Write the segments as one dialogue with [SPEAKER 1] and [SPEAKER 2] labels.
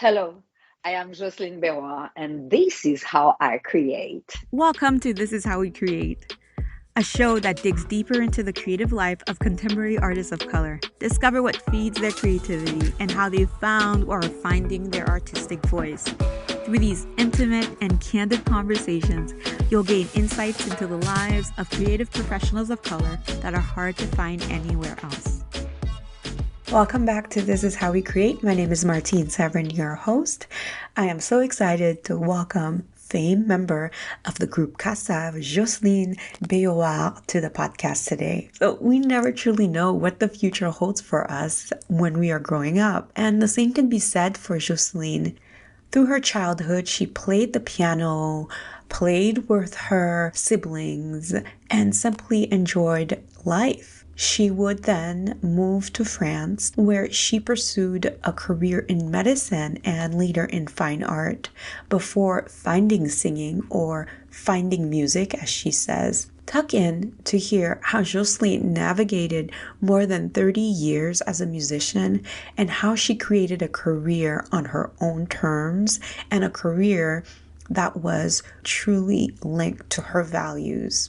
[SPEAKER 1] Hello, I am Jocelyne Beroard, and this is how I create.
[SPEAKER 2] Welcome to This Is How We Create, a show that digs deeper into the creative life of contemporary artists of color. Discover what feeds their creativity and how they found or are finding their artistic voice. Through these intimate and candid conversations, you'll gain insights into the lives of creative professionals of color that are hard to find anywhere else. Welcome back to This Is How We Create. My name is Martine Severin, your host. I am so excited to welcome famed member of the group Kassav Jocelyne Beroard to the podcast today. So we never truly know what the future holds for us when we are growing up. And the same can be said for Jocelyne. Through her childhood, she played the piano, played with her siblings, and simply enjoyed life. She would then move to France, where she pursued a career in medicine and later in fine art, before finding singing or finding music, as she says. Tuck in to hear how Jocelyne navigated more than 30 years as a musician and how she created a career on her own terms and a career that was truly linked to her values.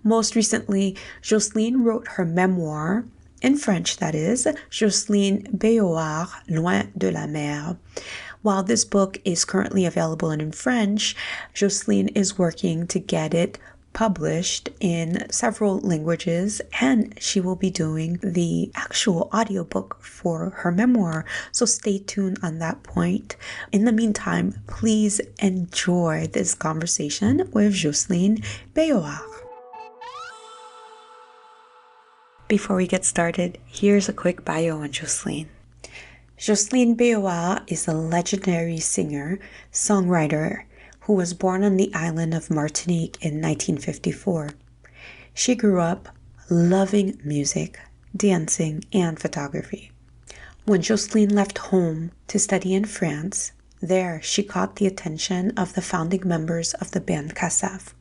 [SPEAKER 2] Most recently, Jocelyne wrote her memoir, in French that is, Jocelyne Beroard, Loin de L'amer. While this book is currently available in French, Jocelyne is working to get it published in several languages, and she will be doing the actual audiobook for her memoir, so stay tuned on that point. In the meantime, please enjoy this conversation with Jocelyne Beroard. Before we get started, here's a quick bio on Jocelyne. Jocelyne Beroard is a legendary singer, songwriter who was born on the island of Martinique in 1954. She grew up loving music, dancing, and photography. When Jocelyne left home to study in France, there she caught the attention of the founding members of the band Kassav.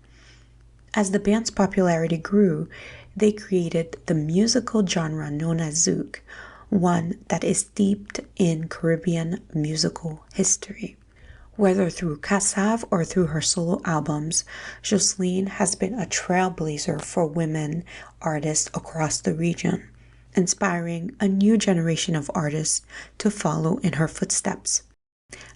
[SPEAKER 2] As the band's popularity grew, they created the musical genre known as zouk, one that is steeped in Caribbean musical history. Whether through Kassav or through her solo albums, Jocelyne has been a trailblazer for women artists across the region, inspiring a new generation of artists to follow in her footsteps.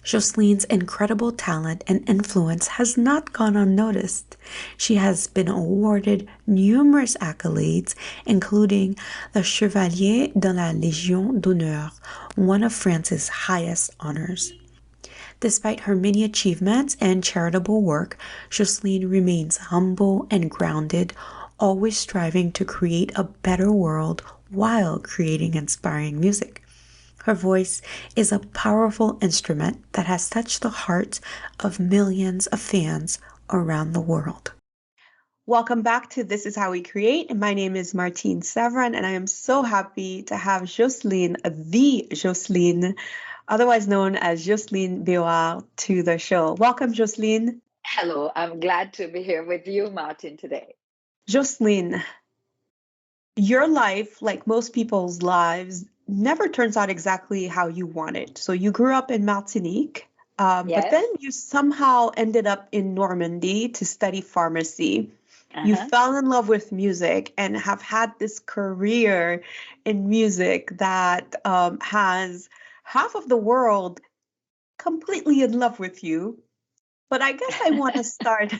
[SPEAKER 2] Jocelyne's incredible talent and influence has not gone unnoticed. She has been awarded numerous accolades, including the Chevalier de la Légion d'honneur, one of France's highest honors. Despite her many achievements and charitable work, Jocelyne remains humble and grounded, always striving to create a better world while creating inspiring music. Her voice is a powerful instrument that has touched the hearts of millions of fans around the world. Welcome back to This Is How We Create. My name is Martine Severin, and I am so happy to have Jocelyne, the Jocelyne, otherwise known as Jocelyne Beroard, to the show. Welcome, Jocelyne.
[SPEAKER 1] Hello, I'm glad to be here with you, Martin, today.
[SPEAKER 2] Jocelyne, your life, like most people's lives, never turns out exactly how you want it. So you grew up in Martinique, but
[SPEAKER 1] Yes.
[SPEAKER 2] then you somehow ended up in Normandy to study pharmacy. You fell in love with music and have had this career in music that has half of the world completely in love with you. But I guess I want to start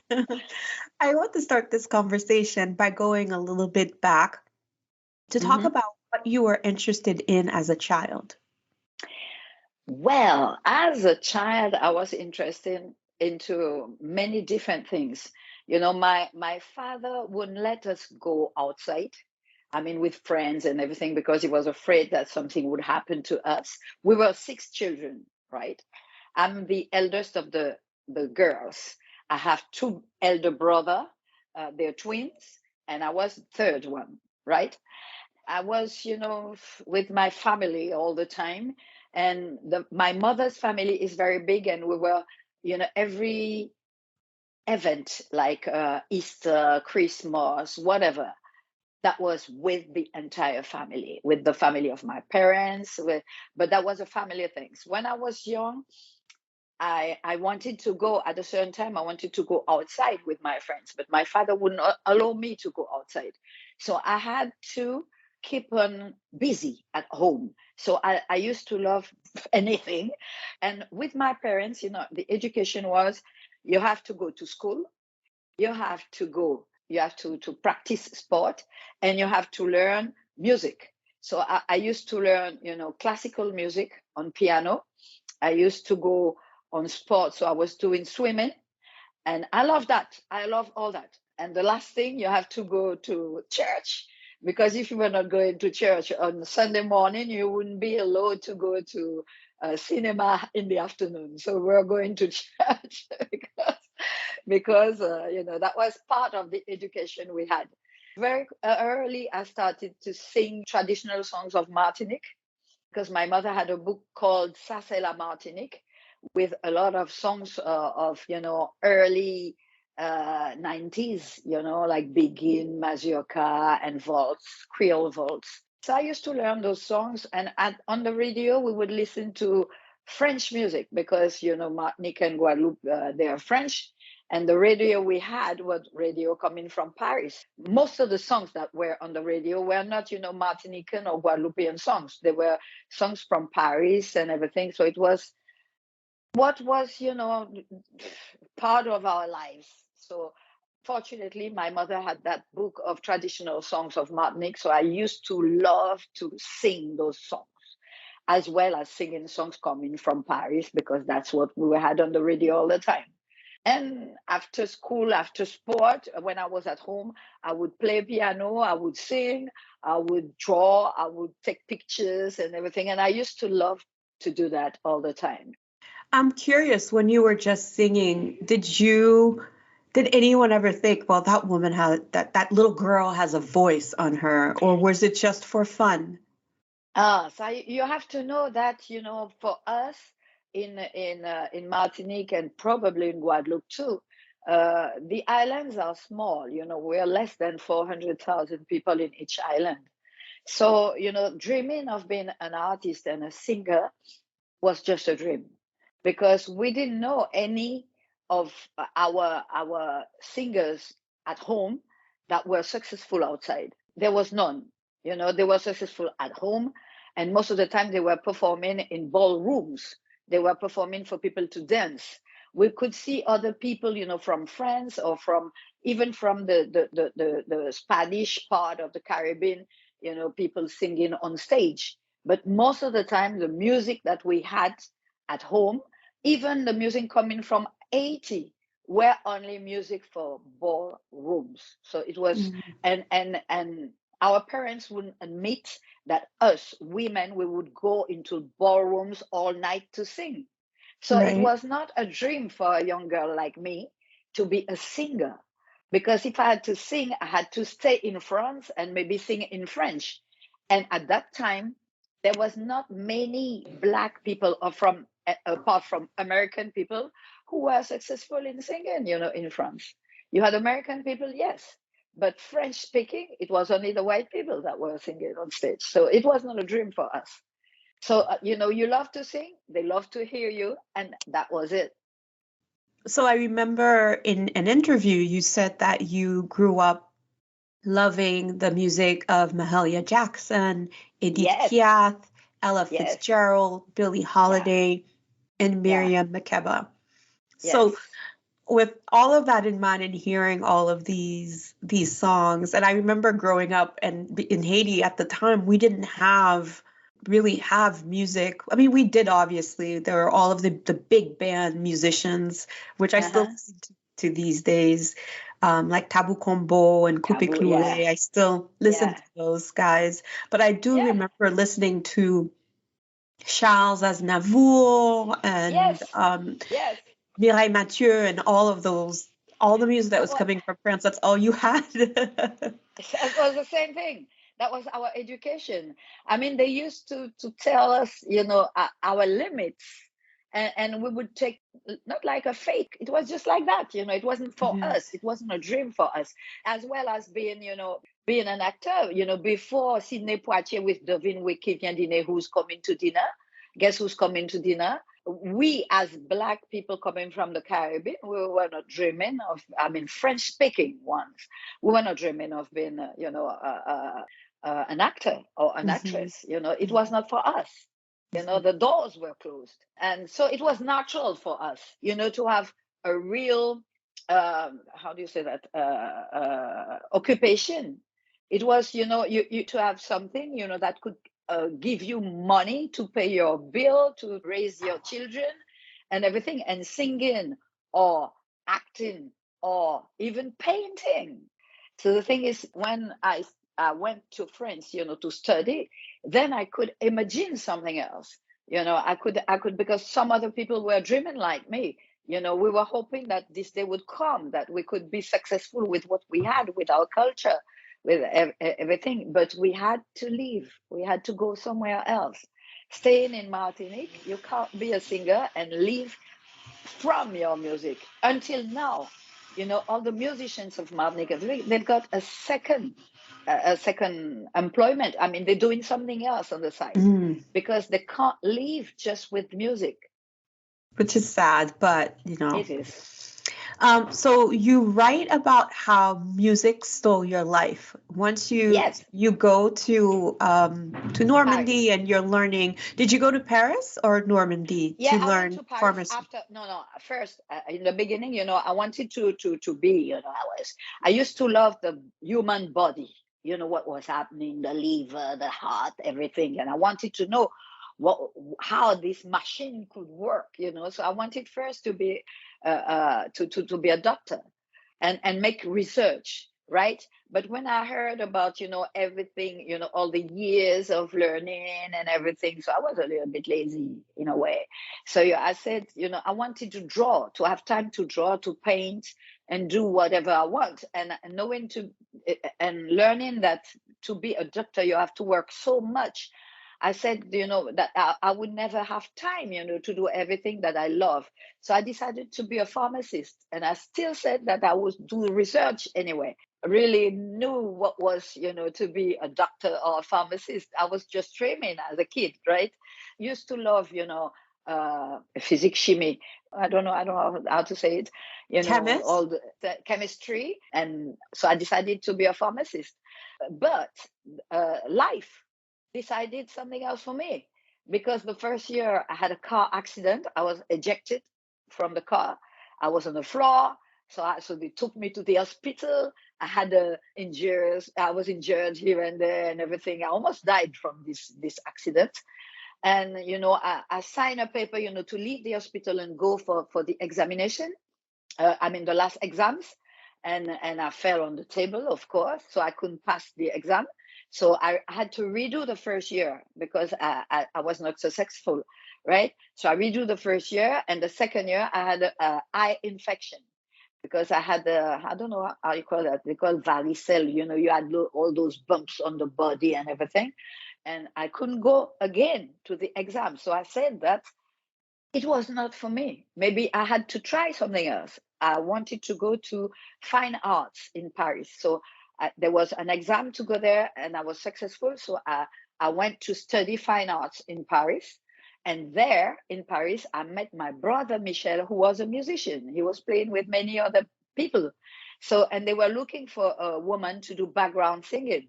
[SPEAKER 2] this conversation by going a little bit back to talk about what you were interested in as a child.
[SPEAKER 1] Well, as a child, I was interested into many different things. You know, my father wouldn't let us go outside. I mean, with friends and everything, because he was afraid that something would happen to us. We were six children, right? I'm the eldest of the girls. I have two elder brother. They're twins, and I was the third one, right? I was, with my family all the time. And my mother's family is very big, and we were, every event like Easter, Christmas, whatever. that was with the entire family, with the family of my parents. But that was a family thing. When I was young, I wanted to go at a certain time. I wanted to go outside with my friends, but my father would not allow me to go outside. So I had to keep on busy at home. So I used to love anything. And with my parents, the education was you have to go to school, you have to practice sport, and you have to learn music. So I used to learn, classical music on piano. I used to go on sports. So I was doing swimming, and I love that. I love all that. And the last thing, you have to go to church, because if you were not going to church on Sunday morning, you wouldn't be allowed to go to a cinema in the afternoon. So we're going to church because that was part of the education we had. Very early, I started to sing traditional songs of Martinique, because my mother had a book called Ça c'est la Martinique, with a lot of songs of early 90s, like Begin, Mazurka, and Waltz, Creole Waltz. So I used to learn those songs, and on the radio we would listen to French music, because Martinique and Guadeloupe, they are French, and the radio we had was radio coming from Paris. Most of the songs that were on the radio were not Martinican or Guadeloupean songs. They were songs from Paris and everything. So it was what was part of our lives. So fortunately, my mother had that book of traditional songs of Martinique, so I used to love to sing those songs, as well as singing songs coming from Paris, because that's what we had on the radio all the time. And after school, after sport, when I was at home, I would play piano, I would sing, I would draw, I would take pictures and everything. And I used to love to do that all the time.
[SPEAKER 2] I'm curious, when you were just singing, did anyone ever think, well, that woman that little girl has a voice on her, or was it just for fun?
[SPEAKER 1] So you have to know that, for us in Martinique, and probably in Guadeloupe too, the islands are small. We're less than 400,000 people in each island. So, dreaming of being an artist and a singer was just a dream, because we didn't know any of our singers at home that were successful outside. There was none. They were successful at home, and most of the time they were performing in ballrooms. They were performing for people to dance. We could see other people, from France, or even from the Spanish part of the Caribbean, people singing on stage. But most of the time, the music that we had at home, even the music coming from Haiti, were only music for ballrooms. So it was, and our parents wouldn't admit that us women, we would go into ballrooms all night to sing. So it was not a dream for a young girl like me to be a singer, because if I had to sing, I had to stay in France and maybe sing in French. And at that time, there was not many Black people, or apart from American people, who were successful in singing, in France. You had American people, yes, but French speaking, it was only the white people that were singing on stage. So it was not a dream for us. So, you love to sing, they love to hear you, and that was it.
[SPEAKER 2] So I remember in an interview, you said that you grew up loving the music of Mahalia Jackson, Edith Piaf, Ella Fitzgerald, Billie Holiday, and Miriam Makeba. So with all of that in mind and hearing all of these songs, and I remember growing up and in Haiti at the time, we didn't really have music. I mean, we did, obviously. There were all of the big band musicians, which I still listen to these days, like Tabu Combo and Coupe Cloué. I still listen to those guys. But I do remember listening to Charles Aznavour and Mireille Mathieu and all of those, all the music that was coming from France. That's all you had.
[SPEAKER 1] It was the same thing. That was our education. I mean, they used to tell us, our limits, and we would take, not like a fake. It was just like that. It wasn't for us. It wasn't a dream for us. As well as being, being an actor. Before Sidney Poitier with Devine Wick qui vient dîner, who's coming to dinner? Guess who's coming to dinner? We, as Black people coming from the Caribbean, we were not dreaming of, French-speaking ones, we were not dreaming of being, an actor or an actress. It was not for us. The doors were closed. And so it was natural for us, to have a real, how do you say that, occupation. It was, you to have something, that could give you money to pay your bill, to raise your children and everything, and singing or acting or even painting. So the thing is, when I went to France, to study, then I could imagine something else. I could, because some other people were dreaming like me. We were hoping that this day would come, that we could be successful with what we had, with our culture, with everything. But we had to leave. We had to go somewhere else. Staying in Martinique, you can't be a singer and live from your music. Until now, all the musicians of Martinique, they've got a second employment. I mean, they're doing something else on the side because they can't live just with music.
[SPEAKER 2] Which is sad, but
[SPEAKER 1] it is.
[SPEAKER 2] So you write about how music stole your life. Once you go to Normandy and you're learning. Did you go to Paris or Normandy to learn?
[SPEAKER 1] I went to Paris after. No. First, in the beginning, I wanted to be. I used to love the human body. What was happening, the liver, the heart, everything, and I wanted to know how this machine could work. So I wanted first to be to be a doctor and make research, right? But when I heard about everything, all the years of learning and everything, so I was a little bit lazy in a way. So I said, I wanted to draw, to have time to draw, to paint and do whatever I want, and knowing and learning that to be a doctor you have to work so much. I said, that I would never have time, to do everything that I love. So I decided to be a pharmacist. And I still said that I would do research anyway. I really knew what was, to be a doctor or a pharmacist. I was just dreaming as a kid, right? Used to love, physics, chemistry. I don't know how to say it. All the chemistry. And so I decided to be a pharmacist. But life decided something else for me, because the first year I had a car accident. I was ejected from the car. I was on the floor. So they took me to the hospital. I had injuries. I was injured here and there and everything. I almost died from this accident. And, I signed a paper, to leave the hospital and go for the examination. The last exams. And I fell on the table, of course. So I couldn't pass the exam. So I had to redo the first year because I was not successful, right? So I redo the first year, and the second year I had an eye infection because I had I don't know how you call that. They call varicelle. You had all those bumps on the body and everything, and I couldn't go again to the exam. So I said that it was not for me. Maybe I had to try something else. I wanted to go to fine arts in Paris. So there was an exam to go there, and I was successful. So I went to study fine arts in Paris. And there in Paris, I met my brother, Michel, who was a musician. He was playing with many other people. And they were looking for a woman to do background singing.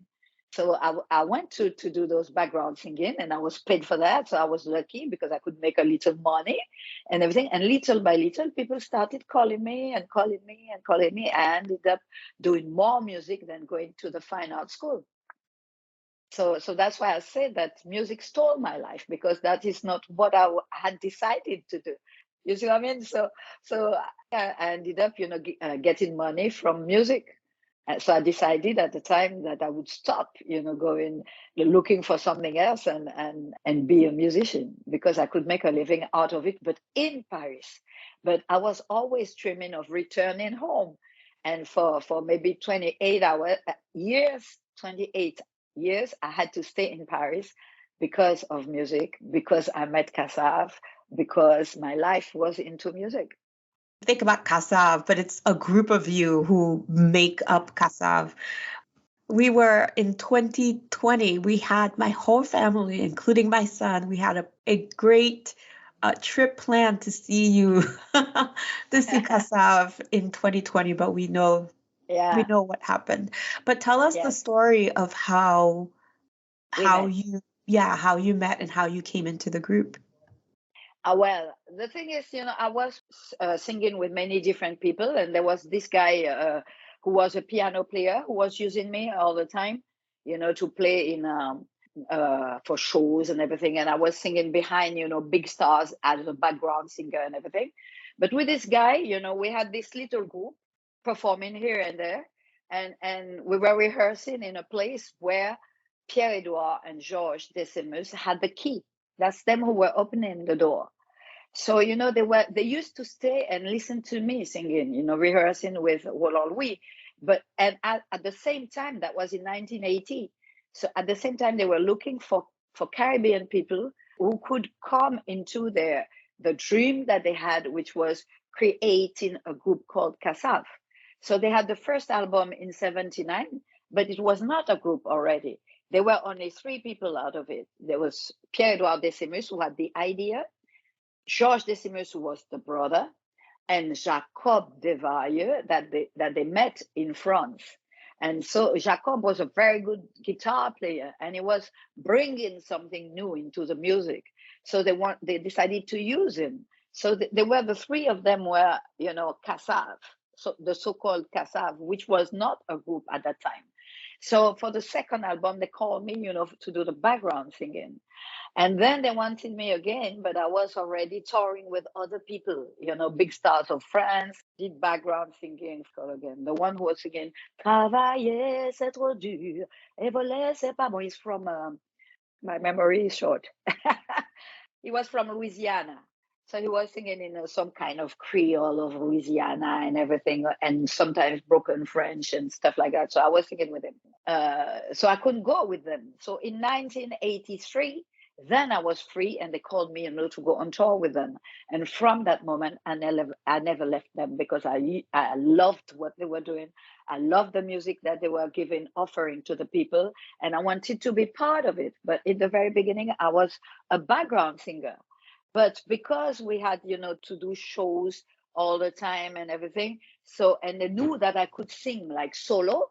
[SPEAKER 1] So I went to do those background singing, and I was paid for that. So I was lucky because I could make a little money and everything. And little by little, people started calling me and calling me and calling me. I ended up doing more music than going to the fine art school. So that's why I say that music stole my life, because that is not what I had decided to do. You see what I mean? So I ended up, getting money from music. So I decided at the time that I would stop, going looking for something else and be a musician, because I could make a living out of it, but in Paris. But I was always dreaming of returning home. And for maybe 28 years, I had to stay in Paris because of music, because I met Kassav, because my life was into music.
[SPEAKER 2] Think about Kassav, but it's a group of you who make up Kassav.
[SPEAKER 3] we were in 2020, we had my whole family, including my son, we had a great trip planned to see you, to see Kassav in 2020, but we know what happened. But tell us the story of how you met and how you came into the group.
[SPEAKER 1] Well, the thing is, I was singing with many different people, and there was this guy who was a piano player who was using me all the time, to play in for shows and everything. And I was singing behind, big stars as a background singer and everything. But with this guy, we had this little group performing here and there, and we were rehearsing in a place where Pierre-Edouard and Georges Decimus had the key. That's them who were opening the door. So, they used to stay and listen to me singing, rehearsing with Roland Louis. And at the same time, that was in 1980. So at the same time, they were looking for Caribbean people who could come into the dream that they had, which was creating a group called Kassav. So they had the first album in 1979, but it was not a group already. There were only 3 people out of it. There was Pierre-Edouard Decimus, who had the idea, Georges Decimus, who was the brother, and Jacob Desvarieux, that they met in France. And so Jacob was a very good guitar player, and he was bringing something new into the music. So they decided to use him. So they were, the 3 of them were, Kassav, so the so-called Kassav, which was not a group at that time. So for the second album, they called me, to do the background singing. And then they wanted me again, but I was already touring with other people, big stars of France, did background singing again. The one who was singing, Travailler, c'est trop dur, et voler, c'est pas bon. He's from, my memory is short. He was from Louisiana. So he was singing in some kind of Creole of Louisiana and everything, and sometimes broken French and stuff like that. So I was singing with him. So I couldn't go with them. So in 1983, then I was free, and they called me, to go on tour with them. And from that moment, I never left them, because I loved what they were doing. I loved the music that they were offering to the people, and I wanted to be part of it. But in the very beginning, I was a background singer. But because we had, to do shows all the time and everything, and they knew that I could sing like solo,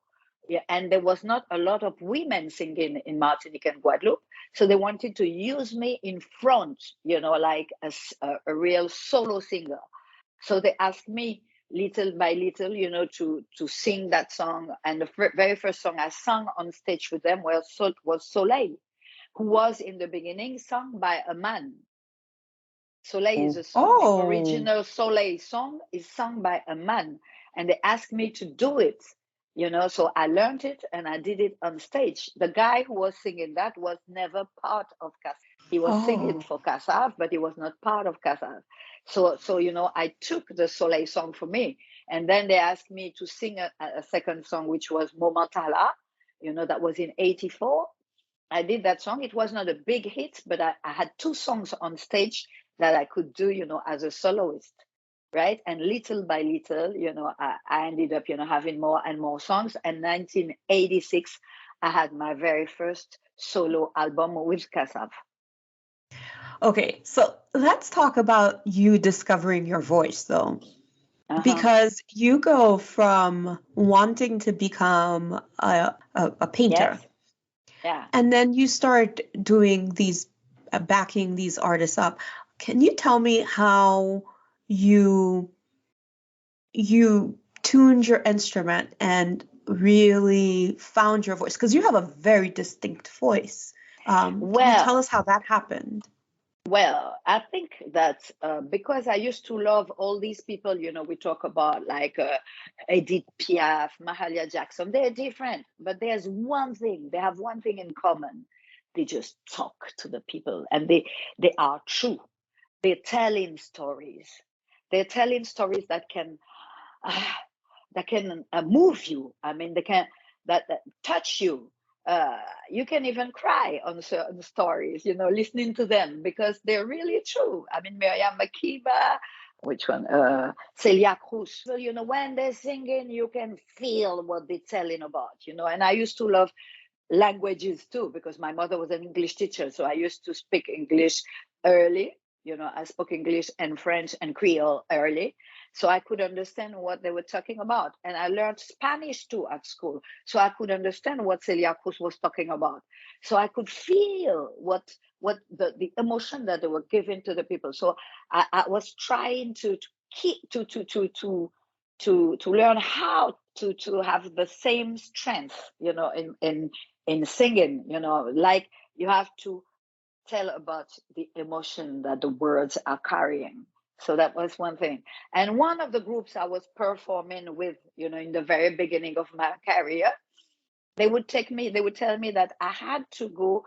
[SPEAKER 1] and there was not a lot of women singing in Martinique and Guadeloupe, so they wanted to use me in front, like a real solo singer. So they asked me little by little, to sing that song. And the very first song I sang on stage with them was Soleil, who was in the beginning sung by a man. Soleil is a song. The original Soleil song is sung by a man, and they asked me to do it, so I learned it and I did it on stage. The guy who was singing that was never part of Kassav. He was singing for Kassav, but he was not part of Kassav. So I took the Soleil song for me, and then they asked me to sing a second song, which was Momentala, that was in 1984. I did that song. It was not a big hit, but I had 2 songs on stage that I could do, as a soloist, right? And little by little, I ended up, having more and more songs. And 1986, I had my very first solo album with Kassav.
[SPEAKER 3] Okay, so let's talk about you discovering your voice, though. Because you go from wanting to become a painter.
[SPEAKER 1] Yes. Yeah.
[SPEAKER 3] And then you start doing these, backing these artists up. Can you tell me how you tuned your instrument and really found your voice? Because you have a very distinct voice. Can you tell us how that happened?
[SPEAKER 1] Well, I think that because I used to love all these people, we talk about like Edith Piaf, Mahalia Jackson. They're different, but there's one thing. They have one thing in common. They just talk to the people, and they are true. They're telling stories. They're telling stories that can move you. I mean, they can that touch you. You can even cry on certain stories, listening to them, because they're really true. I mean, Miriam Makeba, which one? Celia Cruz. So, when they're singing, you can feel what they're telling about, and I used to love languages too, because my mother was an English teacher. So I used to speak English early. I spoke English and French and Creole early. So I could understand what they were talking about. And I learned Spanish too at school. So I could understand what Celia Cruz was talking about. So I could feel what the emotion that they were giving to the people. So I was trying to keep to learn how to have the same strength, in singing, like you have to tell about the emotion that the words are carrying. So that was one thing. And one of the groups I was performing with, in the very beginning of my career, they would tell me that I had to go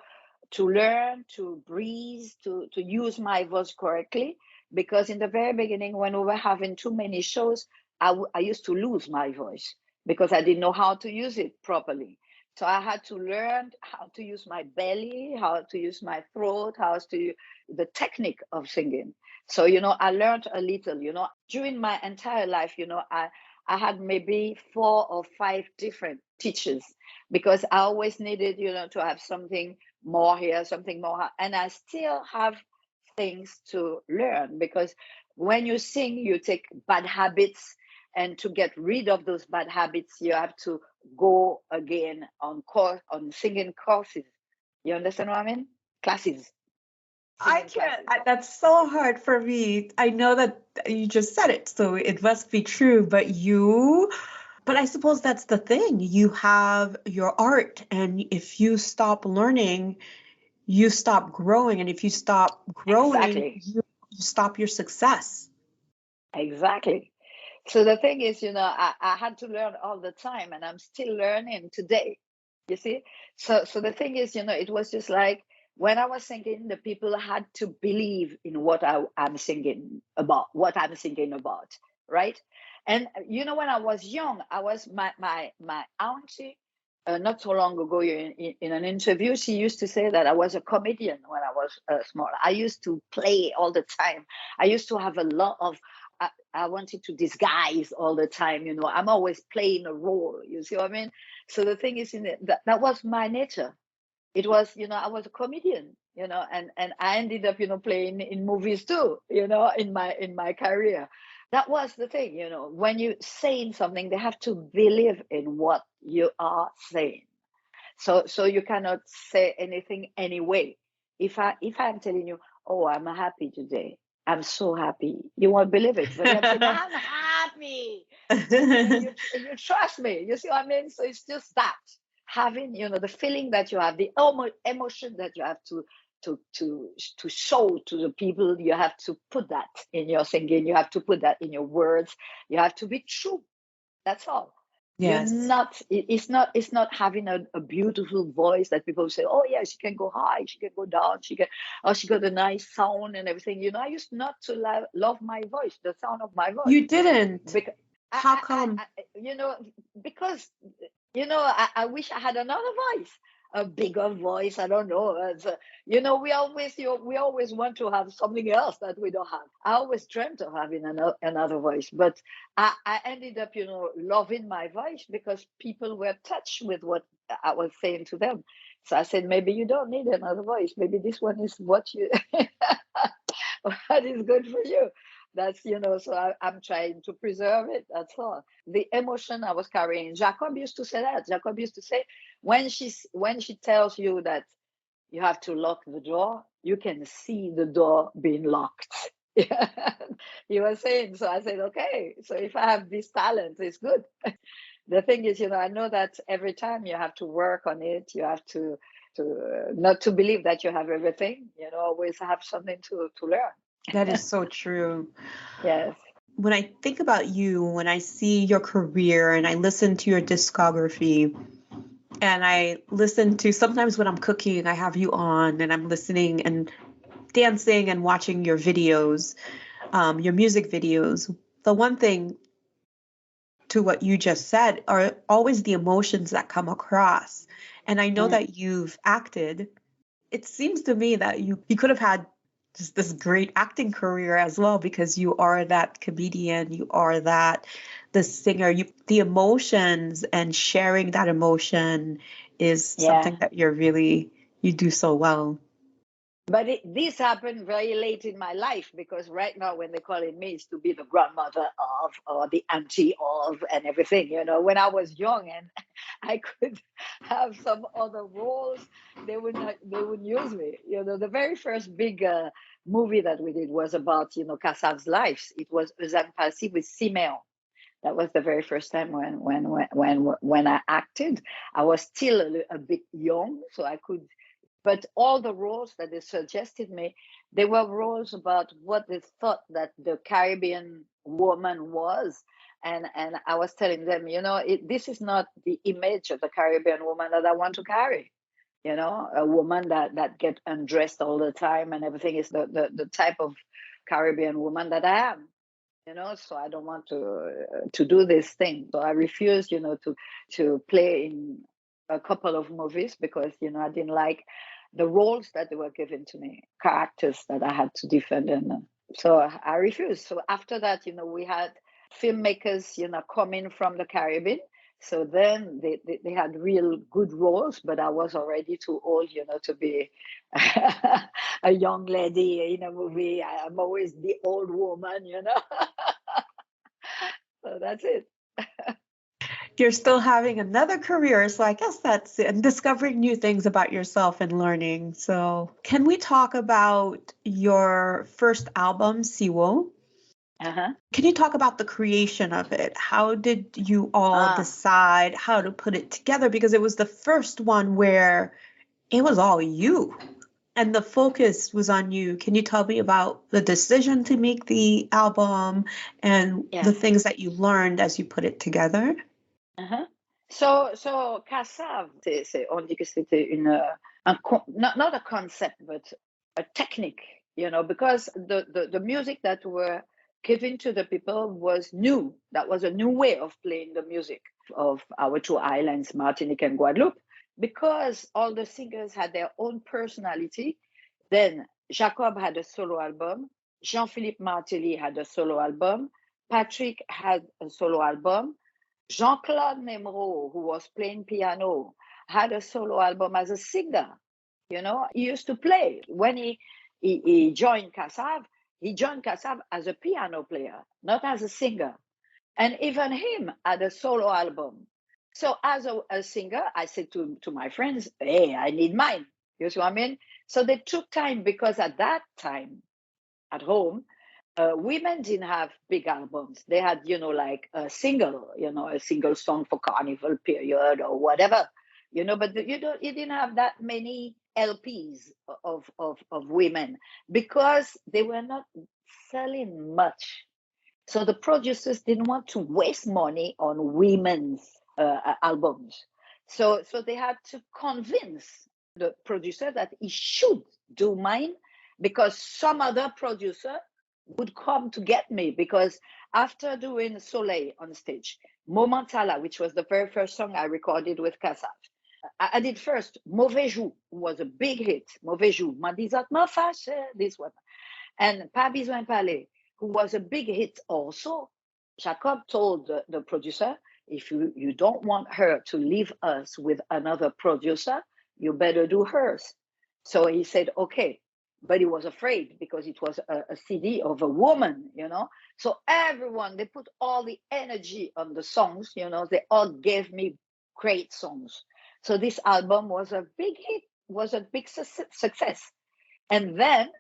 [SPEAKER 1] to learn to breathe, to use my voice correctly, because in the very beginning, when we were having too many shows, I used to lose my voice because I didn't know how to use it properly. So I had to learn how to use my belly, how to use my throat, the technique of singing. So, I learned a little, during my entire life, I had maybe 4 or 5 different teachers, because I always needed, to have something more here, something more. And I still have things to learn, because when you sing, you take bad habits. And to get rid of those bad habits, you have to go again on singing courses. You understand what I mean? Classes.
[SPEAKER 3] I can't. That's so hard for me. I know that you just said it, so it must be true. But I suppose that's the thing. You have your art, and if you stop learning, you stop growing. And if you stop growing,
[SPEAKER 1] exactly.
[SPEAKER 3] you stop your success.
[SPEAKER 1] Exactly. So the thing is, I had to learn all the time, and I'm still learning today. You see? So the thing is, it was just like, when I was singing, the people had to believe in what I'm singing about, right? And when I was young, I was my auntie, not so long ago, in an interview, she used to say that I was a comedian when I was small. I used to play all the time. I used to have a lot of. I wanted to disguise all the time. I'm always playing a role. You see what I mean? So the thing is, that was my nature. It was, I was a comedian, and I ended up, playing in movies too, in my career. That was the thing, when you saying something, they have to believe in what you are saying. So you cannot say anything anyway. If I'm telling you, oh, I'm happy today, I'm so happy, you won't believe it, but I'm saying, I'm happy. you trust me. You see what I mean? So it's just that, having, the feeling that you have, the emotion that you have to show to the people. You have to put that in your singing. You have to put that in your words. You have to be true. That's all.
[SPEAKER 3] Yes.
[SPEAKER 1] It's not having a beautiful voice that people say, oh yeah, she can go high, she can go down, she got a nice sound and everything. I used not to love my voice, the sound of my voice.
[SPEAKER 3] You didn't. How come?
[SPEAKER 1] Because I wish I had another voice, a bigger voice. I don't know. We always want to have something else that we don't have. I always dreamt of having another voice, but I ended up, loving my voice, because people were touched with what I was saying to them. So I said, maybe you don't need another voice. Maybe this one is what is good for you. That's, so I'm trying to preserve it. That's all. The emotion I was carrying. Jacob used to say that. Jacob used to say, when she tells you that you have to lock the door, you can see the door being locked. He was saying, so I said, okay, so if I have this talent, it's good. The thing is, I know that every time you have to work on it, you have to not to believe that you have everything, always have something to learn.
[SPEAKER 3] That is so true.
[SPEAKER 1] Yes.
[SPEAKER 3] When I think about you, when I see your career and I listen to your discography, and I listen to, sometimes when I'm cooking, I have you on and I'm listening and dancing and watching your videos, your music videos. The one thing to what you just said are always the emotions that come across. And I know that you've acted. It seems to me that you could have had just this great acting career as well, because you are that comedian, you are the singer, the emotions and sharing that emotion is something that you do so well.
[SPEAKER 1] But this happened very late in my life, because right now when they calling me, it's to be the grandmother of, or the auntie of, and everything. When I was young and I could have some other roles, they wouldn't use me. The very first big movie that we did was about Kassav's life. It was Eusanne Passy with Simeon. That was the very first time when I acted. I was still a bit young, so I could. But all the roles that they suggested me, they were roles about what they thought that the Caribbean woman was. And I was telling them, this is not the image of the Caribbean woman that I want to carry. A woman that get undressed all the time and everything is the type of Caribbean woman that I am. So I don't want to do this thing. So I refused, to play in a couple of movies, because I didn't like the roles that they were given to me, characters that I had to defend, and so I refused. So after that, we had filmmakers, coming from the Caribbean. So then they had real good roles, but I was already too old, to be a young lady in a movie. I'm always the old woman, So that's it.
[SPEAKER 3] You're still having another career, so I guess that's it. And discovering new things about yourself and learning. So can we talk about your first album, Siwo?
[SPEAKER 1] Uh-huh.
[SPEAKER 3] Can you talk about the creation of it? How did you all decide how to put it together? Because it was the first one where it was all you and the focus was on you. Can you tell me about the decision to make the album and the things that you learned as you put it together?
[SPEAKER 1] Uh-huh. So Kassav, on dit que c'était not a concept, but a technique, because the music that were given to the people was new. That was a new way of playing the music of our two islands, Martinique and Guadeloupe, because all the singers had their own personality. Then Jacob had a solo album, Jean-Philippe Martelly had a solo album, Patrick had a solo album, Jean-Claude Nemro, who was playing piano, had a solo album as a singer. He used to play. When he joined Kassav, as a piano player, not as a singer. And even him had a solo album. So as a singer, I said to my friends, hey, I need mine. You see what I mean? So they took time, because at that time, at home, women didn't have big albums. They had, like a single song for carnival period or whatever, but you didn't have that many LPs of women, because they were not selling much. So the producers didn't want to waste money on women's albums. So they had to convince the producer that he should do mine, because some other producer would come to get me, because after doing Soleil on stage, Momentala, which was the very first song I recorded with Kassav, I did first Mauvais Jour, was a big hit. Mauvais Jour, this one, and Pas Besoin Parler, who was a big hit also. Jacob told the producer, if you don't want her to leave us with another producer, you better do hers. So he said, okay. But he was afraid, because it was a CD of a woman, So everyone, they put all the energy on the songs, they all gave me great songs. So this album was a big hit, was a big success. And then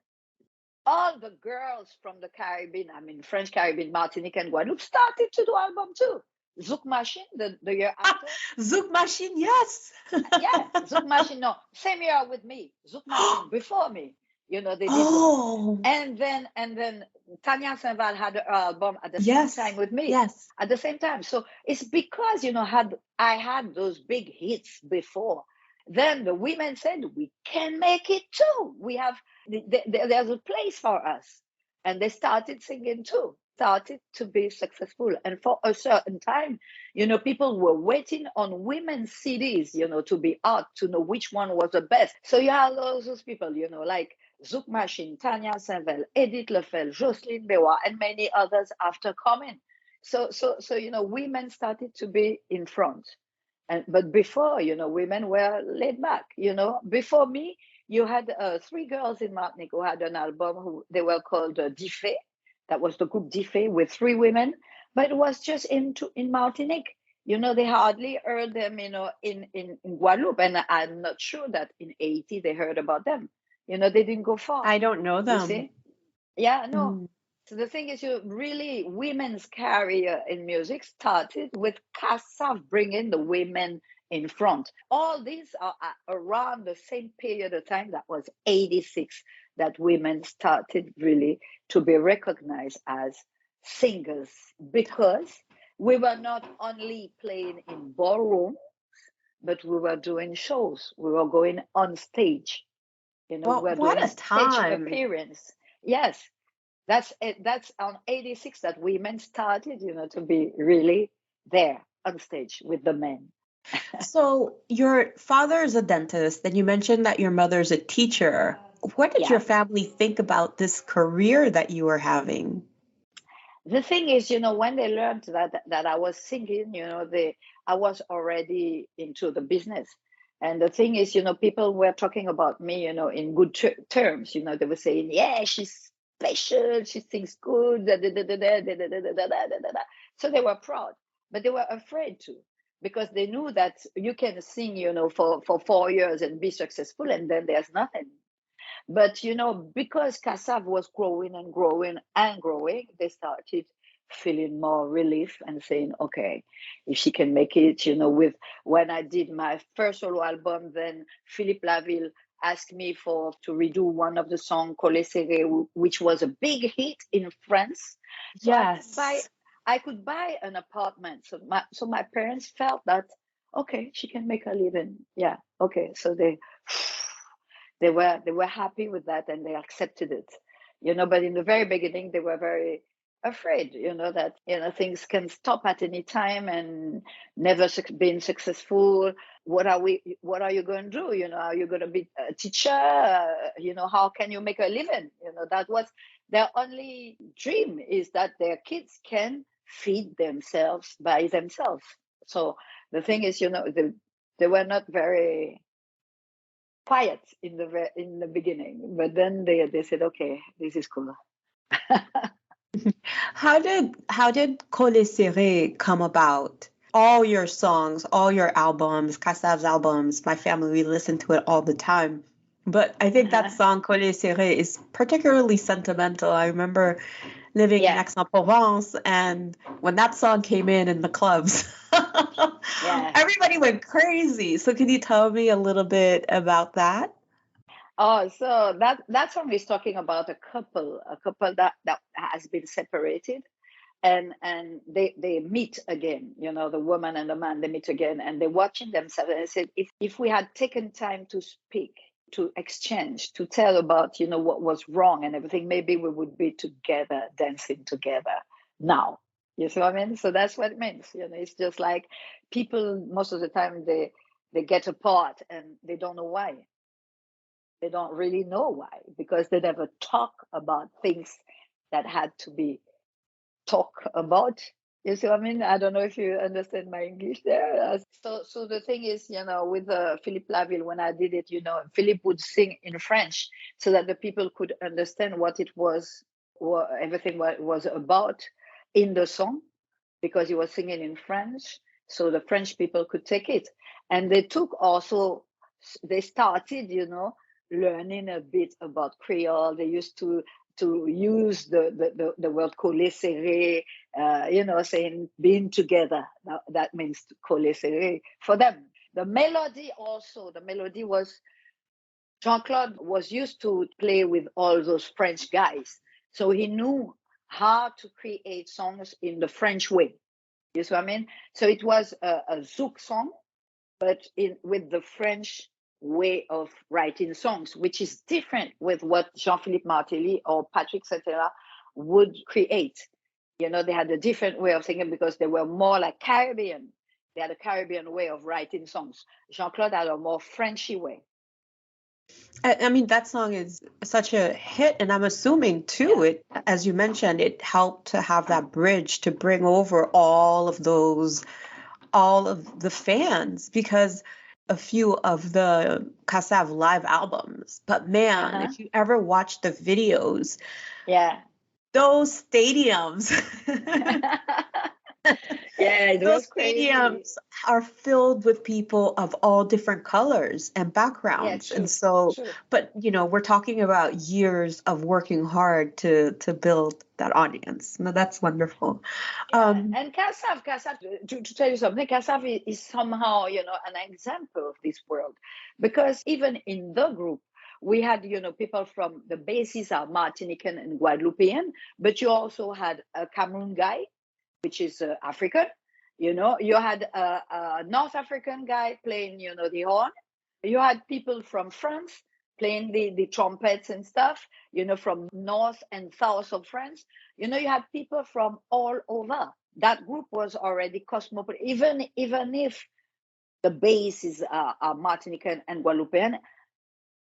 [SPEAKER 1] all the girls from the Caribbean, French Caribbean, Martinique and Guadeloupe, started to do album too. Zouk Machine, the year after.
[SPEAKER 3] Zouk Machine, yes.
[SPEAKER 1] Yeah, Zouk Machine, no, same year with me. Zouk Machine before me. They did one. And then Tanya Saint-Val had her album at the same time with me.
[SPEAKER 3] Yes.
[SPEAKER 1] At the same time. So it's because, I had those big hits before. Then the women said, we can make it too. There's a place for us. And they started singing too, started to be successful. And for a certain time, people were waiting on women's CDs, to be out, to know which one was the best. So you have those people, like Zouk Machine, Tanya Savel, Edith Lefel, Jocelyne Beroard, and many others after coming. So women started to be in front. But before, women were laid back. Before me, you had three girls in Martinique who had an album. Who they were called Diffé. That was the group Diffé with three women, but it was just in Martinique. They hardly heard them, in Guadeloupe, and I'm not sure that in Haiti they heard about them. They didn't go far.
[SPEAKER 3] I don't know
[SPEAKER 1] You
[SPEAKER 3] them.
[SPEAKER 1] see? Yeah, no.
[SPEAKER 3] Mm.
[SPEAKER 1] So the thing is, women's career in music started with Kassav bringing the women in front. All these are around the same period of time. That was 86 that women started really to be recognized as singers, because we were not only playing in ballroom, but we were doing shows. We were going on stage. We
[SPEAKER 3] Well,
[SPEAKER 1] were
[SPEAKER 3] what
[SPEAKER 1] doing
[SPEAKER 3] a
[SPEAKER 1] stage
[SPEAKER 3] time.
[SPEAKER 1] appearance. Yes, that's it. That's on 86 that women started, to be really there on stage with the men.
[SPEAKER 3] So your father is a dentist, and you mentioned that your mother's a teacher. What did your
[SPEAKER 1] Yeah.
[SPEAKER 3] family think about this career that you were having?
[SPEAKER 1] The thing is, when they learned that I was singing, I was already into the business. And the thing is, people were talking about me, in good terms. They were saying, "Yeah, she's special. She sings good." Da, da, da, da, da, da, da, da, da, da, da, da, da. So they were proud, but they were afraid to, because they knew that you can sing, for 4 years and be successful, and then there's nothing. But because Kassav was growing and growing and growing, they started feeling more relief and saying, okay, if she can make it, with when I did my first solo album, then Philippe Laville asked me to redo one of the songs, Collé Serré, which was a big hit in France. So
[SPEAKER 3] Yes.
[SPEAKER 1] I could buy an apartment. So my parents felt that, okay, she can make a living. Yeah, okay. So they were happy with that, and they accepted it. But in the very beginning they were very afraid, that things can stop at any time and never being successful. What are you going to do? Are you going to be a teacher? How can you make a living? That was their only dream, is that their kids can feed themselves by themselves. So the thing is, they were not very quiet in the beginning, but then they said, okay, this is cool.
[SPEAKER 3] How did Collé Serré come about? All your songs, all your albums, Kassav's albums, my family, we listen to it all the time. But I think that song Collé Serré is particularly sentimental. I remember living in
[SPEAKER 1] Yeah,
[SPEAKER 3] Aix-en-Provence, and when that song came in the clubs,
[SPEAKER 1] yeah.
[SPEAKER 3] everybody went crazy. So can you tell me a little bit about that?
[SPEAKER 1] Oh, so that song is talking about a couple that has been separated, and they meet again. The woman and the man, they meet again, and they're watching themselves, and they said, if we had taken time to speak, to exchange, to tell about what was wrong and everything, maybe we would be together, dancing together now. You see what I mean? So that's what it means. It's just like people, most of the time, they get apart and they don't know why. They don't really know why, because they never talk about things that had to be talk about. You see what I mean? I don't know if you understand my English there. So the thing is, with Philippe Laville, when I did it, Philippe would sing in French so that the people could understand what it was, what everything was about in the song, because he was singing in French, so the French people could take it. And they started, learning a bit about Creole. They used to use the word coller serré, saying being together. That means coller serré for them. The melody was, Jean-Claude was used to play with all those French guys. So he knew how to create songs in the French way. You see what I mean? So it was a zouk song, but with the French way of writing songs, which is different with what Jean-Philippe Martelly or Patrick Satella would create. They had a different way of singing because they were more like Caribbean. They had a Caribbean way of writing songs. Jean-Claude had a more Frenchy way.
[SPEAKER 3] I mean, that song is such a hit, and I'm assuming too,
[SPEAKER 1] Yeah.
[SPEAKER 3] it, as you mentioned, it helped to have that bridge to bring over all of the fans, because a few of the Kassav live albums. But man,
[SPEAKER 1] Uh-huh.
[SPEAKER 3] if you ever watch the videos,
[SPEAKER 1] Yeah.
[SPEAKER 3] those stadiums,
[SPEAKER 1] Yeah, it
[SPEAKER 3] those
[SPEAKER 1] was crazy.
[SPEAKER 3] stadiums are filled with people of all different colors and
[SPEAKER 1] Yeah,
[SPEAKER 3] backgrounds. And
[SPEAKER 1] true.
[SPEAKER 3] so,
[SPEAKER 1] True.
[SPEAKER 3] but we're talking about years of working hard to build that audience. No, that's wonderful.
[SPEAKER 1] Yeah,
[SPEAKER 3] Um,
[SPEAKER 1] and Kassav, to tell you something, Kassav is somehow, an example of this world, because even in the group, we had, people from the bases are Martinican and Guadeloupean, but you also had a Cameroon guy, which is African. You had a North African guy playing, the horn. You had people from France playing the trumpets and stuff, from north and south of France. You had people from all over. That group was already cosmopolitan, even if the base is Martinican and Guadeloupean.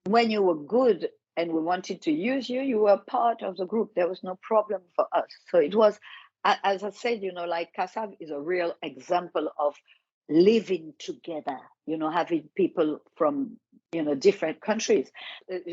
[SPEAKER 1] When you were good and we wanted to use you, you were part of the group. There was no problem for us. So it was, as I said, like Kassav is a real example of living together, having people from, different countries.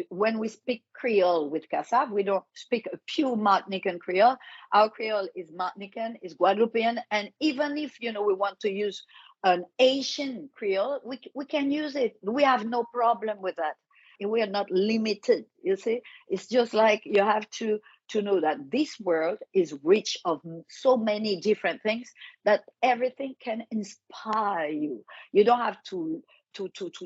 [SPEAKER 1] When we speak Creole with Kassav, we don't speak a pure Martinican Creole. Our Creole is Martinican, is Guadeloupean. And even if, we want to use an Asian Creole, we can use it. We have no problem with that. We are not limited. You see, it's just like you have to know that this world is rich of so many different things, that everything can inspire you. You don't have to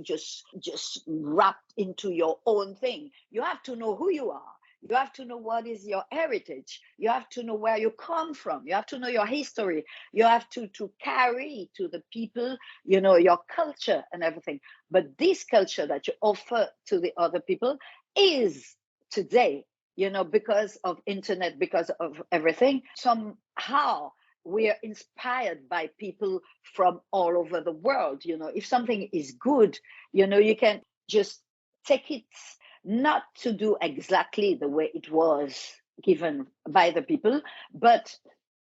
[SPEAKER 1] just wrap into your own thing. You have to know who you are. You have to know what is your heritage. You have to know where you come from. You have to know your history. You have to carry to the people, your culture and everything. But this culture that you offer to the other people is today, because of internet, because of everything, somehow we are inspired by people from all over the world. If something is good, you can just take it, not to do exactly the way it was given by the people, but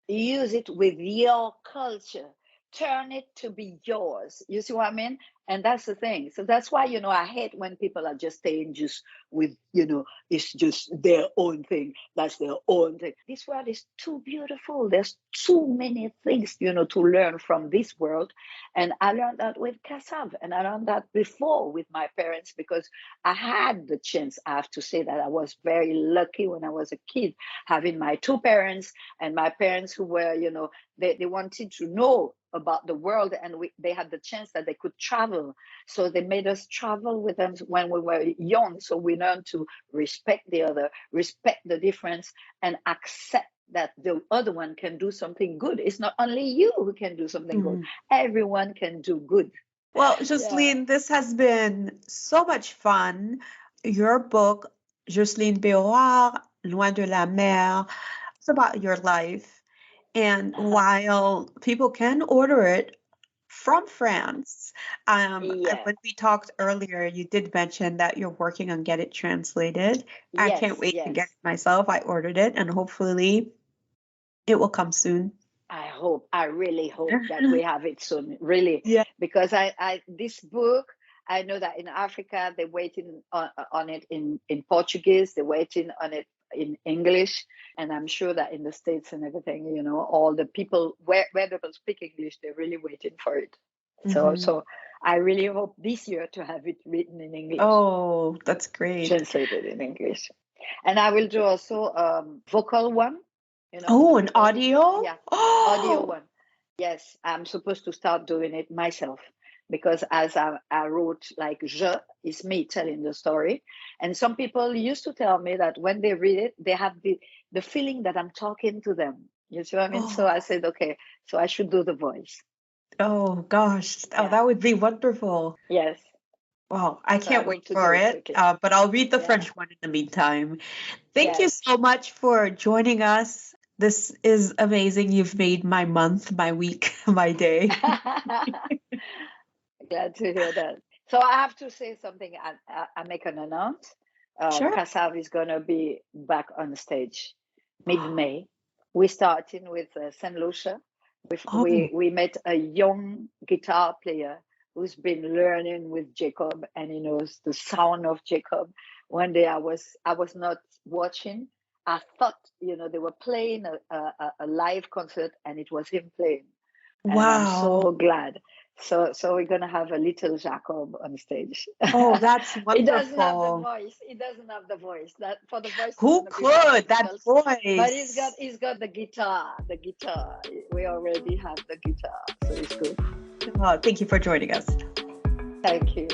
[SPEAKER 1] use it with your culture, turn it to be yours. You see what I mean? And that's the thing. So that's why, I hate when people are just staying just with, it's just their own thing. That's their own thing. This world is too beautiful. There's too many things, to learn from this world. And I learned that with Kassav, and I learned that before with my parents, because I had the chance. I have to say that I was very lucky when I was a kid, having my two parents, and my parents who were, they wanted to know about the world, and they had the chance that they could travel. So they made us travel with them when we were young. So we learned to respect the other, respect the difference, and accept that the other one can do something good. It's not only you who can do something good.
[SPEAKER 3] mhm.
[SPEAKER 1] Everyone can do good.
[SPEAKER 3] Well,
[SPEAKER 1] Yeah.
[SPEAKER 3] Jocelyne, this has been so much fun. Your book, Jocelyne Beroard, Loin de L'amer, it's about your life. And
[SPEAKER 1] Uh-huh.
[SPEAKER 3] while people can order it from France,
[SPEAKER 1] Yeah.
[SPEAKER 3] when we talked earlier, you did mention that you're working on get it translated. I can't
[SPEAKER 1] Yes,
[SPEAKER 3] wait to get
[SPEAKER 1] yes.
[SPEAKER 3] it myself. I ordered it, and hopefully it will come soon.
[SPEAKER 1] I really hope that we have it soon, really,
[SPEAKER 3] Yeah.
[SPEAKER 1] because this book, I know that in Africa they're waiting on it in Portuguese, they're waiting on it in English, and I'm sure that in the States and everything, all the people where people speak English, they're really waiting for it. So,
[SPEAKER 3] Hmm.
[SPEAKER 1] I really hope this year to have it written in English,
[SPEAKER 3] Oh, that's great.
[SPEAKER 1] translated in English. And I will do also vocal one,
[SPEAKER 3] Oh, an
[SPEAKER 1] vocal,
[SPEAKER 3] audio?
[SPEAKER 1] yeah, audio
[SPEAKER 3] Oh,
[SPEAKER 1] one. Yes, I'm supposed to start doing it myself, because as I wrote, like, je is me telling the story. And some people used to tell me that when they read it, they have the feeling that I'm talking to them. You see what I mean? So I
[SPEAKER 3] oh,
[SPEAKER 1] said, okay, so I should do the voice.
[SPEAKER 3] oh gosh. Oh,
[SPEAKER 1] Yeah.
[SPEAKER 3] that would be wonderful.
[SPEAKER 1] Yes.
[SPEAKER 3] Wow, I
[SPEAKER 1] So I
[SPEAKER 3] can't wait
[SPEAKER 1] hope to do
[SPEAKER 3] for
[SPEAKER 1] it
[SPEAKER 3] it.
[SPEAKER 1] quickly.
[SPEAKER 3] But I'll read the
[SPEAKER 1] Yeah.
[SPEAKER 3] French one in the meantime. Thank you
[SPEAKER 1] Yes.
[SPEAKER 3] so much for joining us. This is amazing. You've made my month, my week, my day.
[SPEAKER 1] Glad to hear that. So I have to say something. I make an announce.
[SPEAKER 3] Sure.
[SPEAKER 1] Kassav is going to be back on stage mid-May. We're starting with St. Lucia. We met a young guitar player who's been learning with Jacob, and he knows the sound of Jacob. One day I was not watching. I thought, they were playing a live concert, and it was him playing. And I'm so glad. So we're gonna have a little Jacob on stage.
[SPEAKER 3] Oh, that's wonderful.
[SPEAKER 1] He doesn't have the voice. He doesn't have the voice. That for the voice.
[SPEAKER 3] Who could that voice?
[SPEAKER 1] But he's got the guitar. The guitar. We already have the guitar, so it's good.
[SPEAKER 3] Oh, thank you for joining us.
[SPEAKER 1] Thank you.